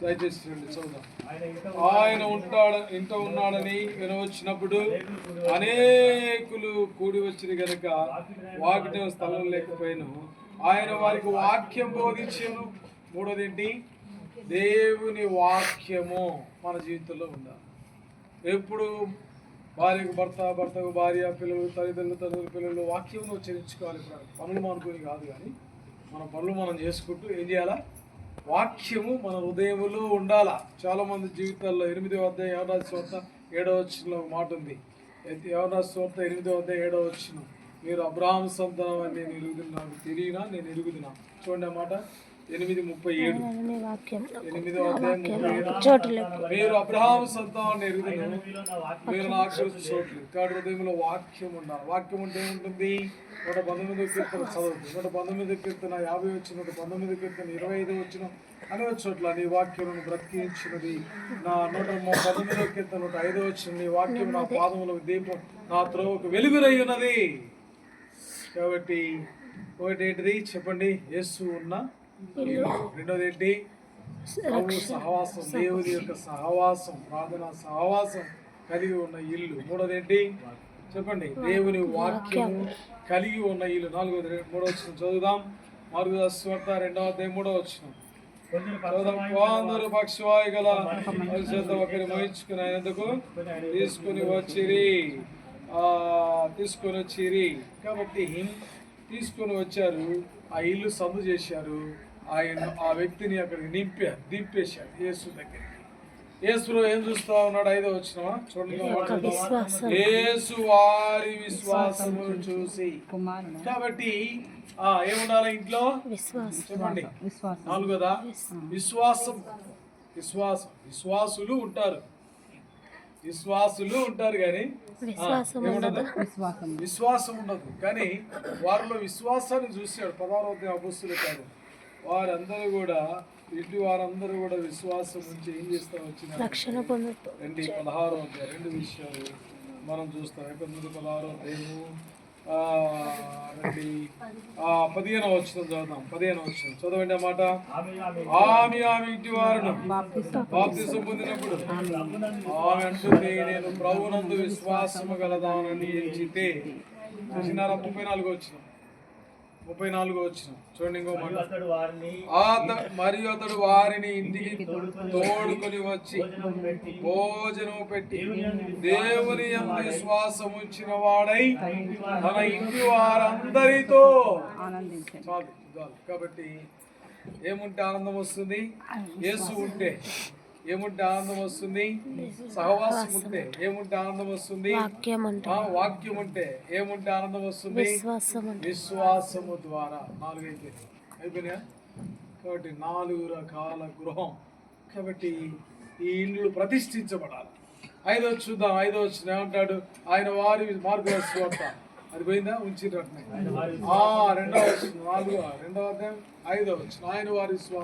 దయచేసి చూద్దాం. ఆయన ఇంట ఉన్నాడని వినవచ్చినప్పుడు అనేకులు కూడి వచ్చిన గనుక వాకిట స్థలం లేకపోయాను. ఆయన వారికి వాక్యం బోధించాను. మూడోది ఏంటి? దేవుని వాక్యము మన జీవితంలో ఉండాలి. ఎప్పుడు భార్యకు భర్త, భర్తకు భార్య, పిల్లలు తల్లిదండ్రులు పిల్లలు వాక్యం ఉచ్చరించుకోవాలి. పనులు మానుకొని కాదు, కానీ మన పనులు మనం చేసుకుంటూ ఏం చేయాలా? వాక్యము మన హృదయములో ఉండాలా. చాలామంది జీవితాల్లో 8వ అధ్యాయం యోహాను సువార్త 7వ వచనంలో మాట ఉంది. యోహాను సువార్త 8వ అధ్యాయం 7వ వచనం, మీరు అబ్రహాము సంతానం అని నేను ఎరుగుతున్నాను, తిరిగినా నేను ఎరుగుతున్నా. చూడండి ఆ మాట 8:37. 8వ అధ్యాయం 37. మీరు అబ్రహాము సంతానం ఎరుగుతున్నాను, మీరు నాకు చోట్లు. కాబట్టి హృదయంలో వాక్యం ఉండాలి. వాక్యం ఉంటే ఏముంటుంది? 119 కీర్తన చదువుతుంది. 119 కీర్తన 50 వచ్చిన, 119 కీర్తన 25 వచ్చిన అనేక చోట్ల నీ వాక్యం బ్రతికించినది. నా 119 కీర్తన 105 వచ్చిన, నీ వాక్యం నా పాదములకు దీపం, నా త్రోవకు వెలుగురై ఉన్నది. కాబట్టి ఒకటి ఏంటిది చెప్పండి? యేసు ఉన్న. రెండోది ఏంటి? సహవాసం, దేవుని యొక్క సహవాసం, ప్రార్థన సహవాసం కలిగి ఉన్న ఇల్లు. మూడోది ఏంటి చెప్పండి? దేవుని వాక్యము కలిగి ఉన్న ఇల్లు. 4వ వచనం చదువుదాం. మార్కు సువార్త 2వ అధ్యాయం 3వ వచనం చదువుదాం. అందరూ పక్షవాయు గల పరిశుద్ధ ఒకరి మోయించుకుని ఆయనందుకు తీసుకుని వచ్చిరి. కాబట్టి తీసుకొని వచ్చారు, ఆ ఇల్లు సందు చేశారు. ఆయన ఆ వ్యక్తిని అక్కడికి దింపేశాడు యేసు దగ్గర. యేసులో ఏం చూస్తా ఉన్నాడు? 5వ వచనమా చూడండి. యేసు వారి విశ్వాసము చూసి. కాబట్టి ఏముండాలి ఇంట్లో? చెప్పండి. 4వ విశ్వాసులు ఉంటారు కానీ విశ్వాసం ఉండదు. కానీ వారిలో విశ్వాసాన్ని చూశాడు. 16వ అధ్యాయం అపోస్తలుల కార్యం. వారందరూ కూడా విశ్వాసం నుంచి ఏం చేస్తా వచ్చిన రక్షణ పొందుతూ. 16వ అధ్యాయం 2 విషయాలు మనం చూస్తాం. 16వ అధ్యాయము 15వ వచనం చదువుతాం. 15వ వచనం చదవండి అన్నమాట. ఆమె ఇంటి వారును బాప్తిసం పొందినప్పుడు ఆమె అంటుంది, నేను ప్రభునందు విశ్వాసము గలదానని ఎంచితే. 34వ వచనం చూడండి. ఇంకో మాట, మరియు అతడు వారిని ఇంటికి తోడుకొని వచ్చి భోజనం పెట్టి దేవుని యందు విశ్వాసం ఉంచిన వాడై తన ఇంటి వారందరితో ఆనందించాడు. కాబట్టి ఏముంటే ఆనందం వస్తుంది? యేసు ఉంటే ఏముంటే ఆనందం వస్తుంది? సహవాసం ఉంటే ఏముంటే ఆనందం వస్తుంది? వాక్యం ఉంటే ఏముంటే ఆనందం వస్తుంది? విశ్వాసము ద్వారా. 4 అయిపోయినాయా? కాబట్టి 4 రకాల గృహం. కాబట్టి ఈ ఇల్లు ప్రతిష్ఠించబడాలి. 5వ చూద్దాం. 5వ వచ్చిన ఏమంటాడు? ఆయన వారి మార్గ సువార్త అది పోయిందా? ఉంచినట్టు 2వ వచ్చిన 2వ అధ్యాయం 5వ వచ్చిన ఆయన వారి విశ్వాసం